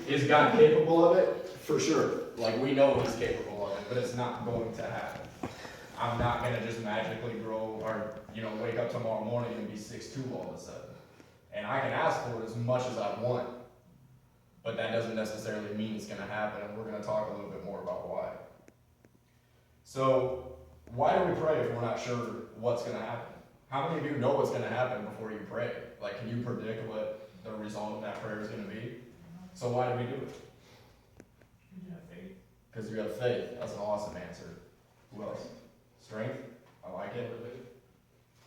Is God capable of it? For sure. Like, we know he's capable of it, but it's not going to happen. I'm not gonna just magically grow or, wake up tomorrow morning and be 6'2" all of a sudden. And I can ask for it as much as I want, but that doesn't necessarily mean it's gonna happen, and we're gonna talk a little bit more about why. So, why do we pray if we're not sure what's gonna happen? How many of you know what's gonna happen before you pray? Like, can you predict what the result of that prayer is gonna be? So why do we do it? You have faith. Because you have faith. That's an awesome answer. Who else? Strength? I like it.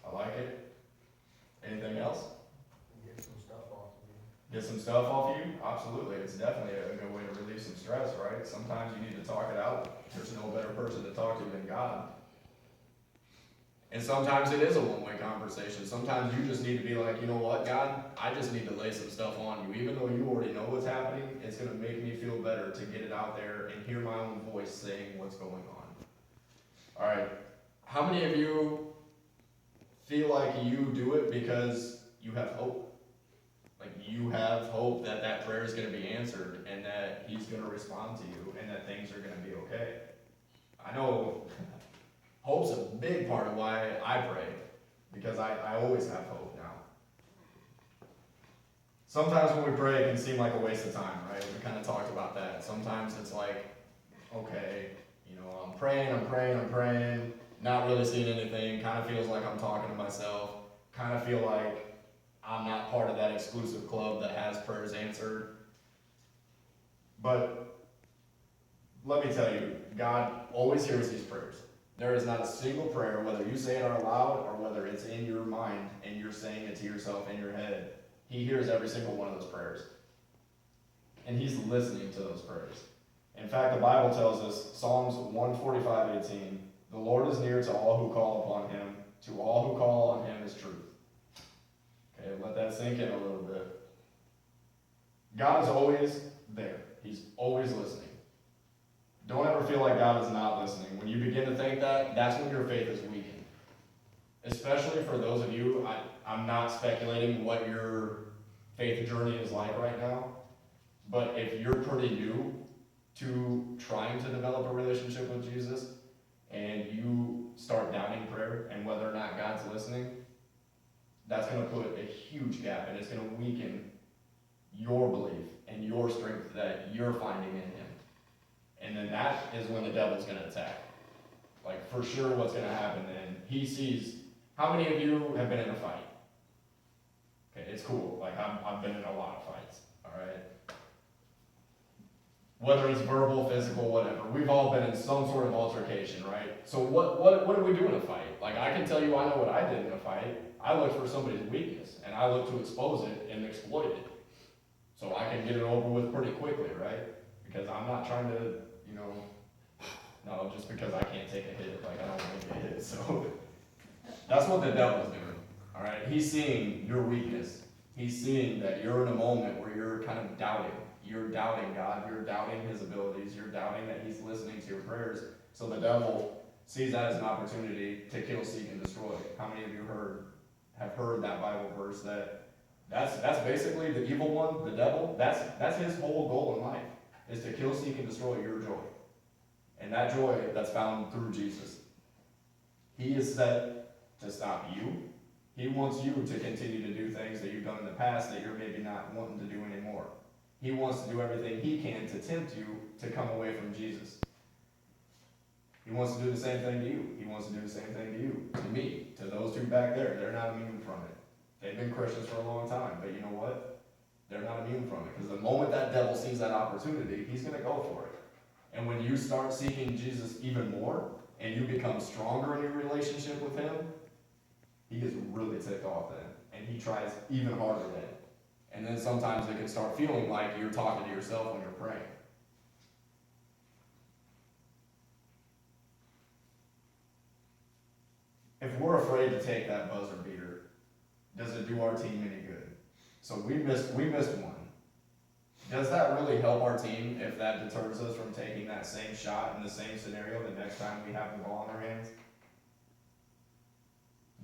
I like it. Anything else? Get some stuff off of you. Get some stuff off you? Absolutely. It's definitely a good way to relieve some stress, right? Sometimes you need to talk it out. There's no better person to talk to than God. And sometimes it is a one-way conversation. Sometimes you just need to be like, you know what, God? I just need to lay some stuff on you. Even though you already know what's happening, it's going to make me feel better to get it out there and hear my own voice saying what's going on. All right. How many of you feel like you do it because you have hope? Like, you have hope that that prayer is going to be answered and that he's going to respond to you and that things are going to be okay. I know hope's a big part of why I pray, because I always have hope now. Sometimes when we pray, it can seem like a waste of time, right? We kind of talked about that. Sometimes it's like, okay, I'm praying, not really seeing anything, kind of feels like I'm talking to myself, kind of feel like I'm not part of that exclusive club that has prayers answered. But let me tell you, God always hears these prayers. There is not a single prayer, whether you say it out loud or whether it's in your mind and you're saying it to yourself in your head, he hears every single one of those prayers. And he's listening to those prayers. In fact, the Bible tells us, Psalms 145:18, the Lord is near to all who call upon him. To all who call on him is truth. Okay, let that sink in a little bit. God is always there. He's always listening. Don't ever feel like God is not listening. When you begin to think that, that's when your faith is weakened. Especially for those of you, I'm not speculating what your faith journey is like right now, but if you're pretty new to trying to develop a relationship with Jesus, and you start doubting prayer and whether or not God's listening, that's going to put a huge gap, and it's going to weaken your belief and your strength that you're finding in him. And then that is when the devil's going to attack. Like, for sure what's going to happen then, he sees, how many of you have been in a fight? Okay, it's cool. Like, I've been in a lot of fights, all right? Whether it's verbal, physical, whatever. We've all been in some sort of altercation, right? So what do we do in a fight? Like, I can tell you I know what I did in a fight. I looked for somebody's weakness, and I looked to expose it and exploit it. So I can get it over with pretty quickly, right? Because I'm not trying to, no, just because I can't take a hit, like I don't want to get hit. So that's what the devil's doing, all right? He's seeing your weakness. He's seeing that you're in a moment where you're kind of doubting. You're doubting God. You're doubting his abilities. You're doubting that he's listening to your prayers. So the devil sees that as an opportunity to kill, seek, and destroy. How many of you have heard that Bible verse that's basically the evil one, the devil? That's his whole goal in life, is to kill, seek, and destroy your joy. And that joy that's found through Jesus. He is set to stop you. He wants you to continue to do things that you've done in the past that you're maybe not wanting to do anymore. He wants to do everything he can to tempt you to come away from Jesus. He wants to do the same thing to you. He wants to do the same thing to you, to me, to those two back there. They're not immune from it. They've been Christians for a long time, but you know what? They're not immune from it, because the moment that devil sees that opportunity, he's going to go for it. And when you start seeking Jesus even more, and you become stronger in your relationship with him, he gets really ticked off then, and he tries even harder then. And then sometimes it can start feeling like you're talking to yourself when you're praying. If we're afraid to take that buzzer beater, does it do our team any good? So we missed one. Does that really help our team if that deters us from taking that same shot in the same scenario the next time we have the ball in our hands?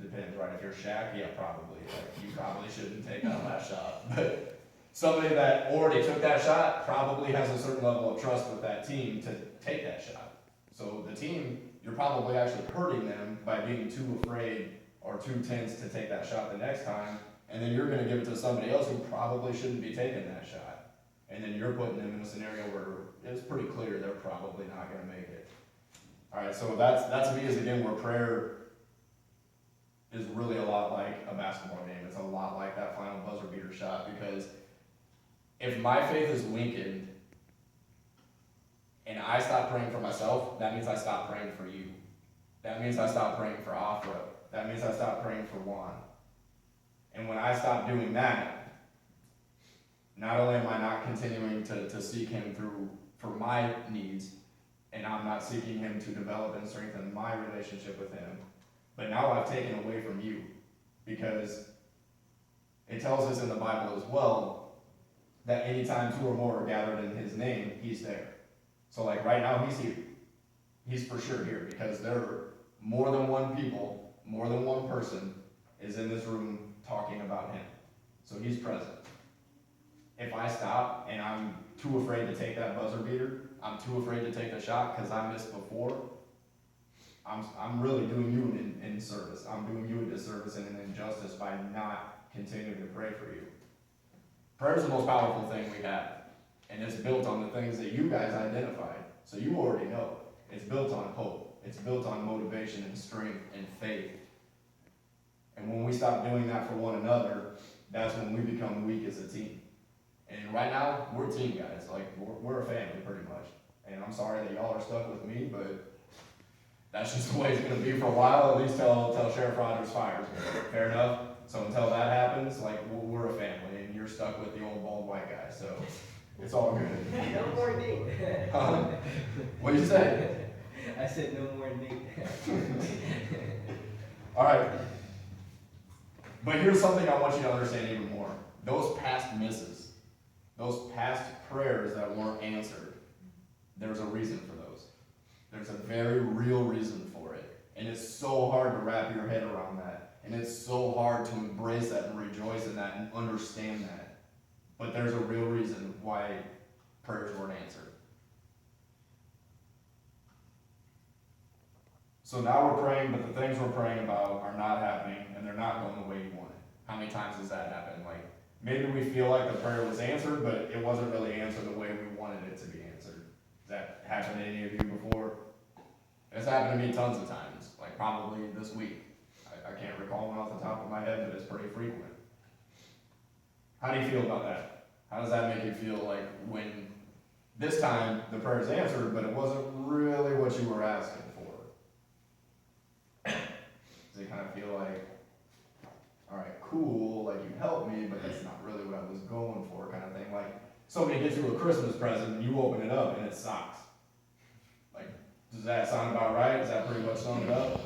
Depends, right? If you're Shaq, yeah, probably. Like, you probably shouldn't take that last shot. But somebody that already took that shot probably has a certain level of trust with that team to take that shot. So the team, you're probably actually hurting them by being too afraid or too tense to take that shot the next time, and then you're gonna give it to somebody else who probably shouldn't be taking that shot. And then you're putting them in a scenario where it's pretty clear they're probably not gonna make it. Alright, so that's me is again where prayer is really a lot like a basketball game. It's a lot like that final buzzer beater shot, because if my faith is weakened and I stop praying for myself, that means I stop praying for you. That means I stop praying for Afra. That means I stop praying for Juan. And when I stop doing that, not only am I not continuing to seek him through for my needs, and I'm not seeking him to develop and strengthen my relationship with him, but now I've taken away from you. Because it tells us in the Bible as well that anytime two or more are gathered in his name, he's there. So like right now, he's here. He's for sure here, because there are more than one people, more than one person is in this room talking about him. So he's present. If I stop and I'm too afraid to take that buzzer beater, I'm too afraid to take the shot because I missed before, I'm really doing you an inservice. I'm doing you a disservice and an injustice by not continuing to pray for you. Prayer is the most powerful thing we have, and it's built on the things that you guys identified. So you already know. It's built on hope. It's built on motivation and strength and faith. And when we stop doing that for one another, that's when we become weak as a team. And right now, we're team guys. Like, we're a family pretty much. And I'm sorry that y'all are stuck with me, but that's just the way it's going to be for a while, at least till Sheriff Rogers fires me. Fair enough? So until that happens, like, we're a family, and you're stuck with the old bald white guy, so it's all good. No more Nate. What'd you say? I said no more Nate. All right. But here's something I want you to understand even more. Those past misses, those past prayers that weren't answered, there's a reason for those. There's a very real reason for it. And it's so hard to wrap your head around that. And it's so hard to embrace that and rejoice in that and understand that. But there's a real reason why prayers weren't answered. So now we're praying, but the things we're praying about are not happening, and they're not going the way you want it. How many times has that happened? Like, maybe we feel like the prayer was answered, but it wasn't really answered the way we wanted it to be answered. Has that happened to any of you before? It's happened to me tons of times, like probably this week. I can't recall one off the top of my head, but it's pretty frequent. How do you feel about that? How does that make you feel like when this time the prayer is answered, but it wasn't really what you were asking for? Does it kind of feel like, all right, cool, like you helped me, but that's not really what I was going for, kind of thing? Like somebody gets you a Christmas present and you open it up and it's socks. Like, does that sound about right? Does that pretty much sum it up?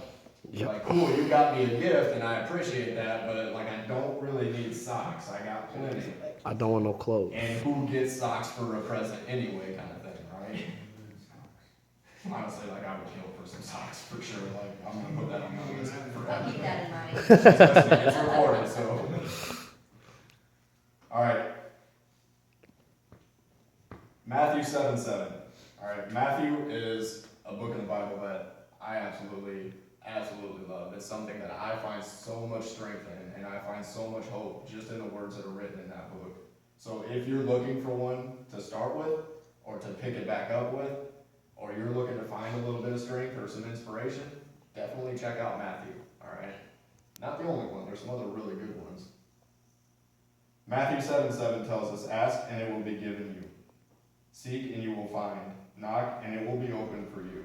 Yep. Like, cool, you got me a gift and I appreciate that, but like I don't really need socks. I got plenty. I don't want no clothes. And who gets socks for a present anyway, kind of thing, right? Honestly, like I would kill for some socks for sure. Like I'm gonna put that on my list I'll forever. keep that in mind. She's listening, it's recorded, so. All right. Matthew 7:7. All right, Matthew is a book in the Bible that I absolutely love. It's something that I find so much strength in, and I find so much hope just in the words that are written in that book. So if you're looking for one to start with, or to pick it back up with, or you're looking to find a little bit of strength or some inspiration, definitely check out Matthew, all right? Not the only one, there's some other really good ones. Matthew 7:7 tells us, ask and it will be given you. Seek and you will find. Knock and it will be opened for you.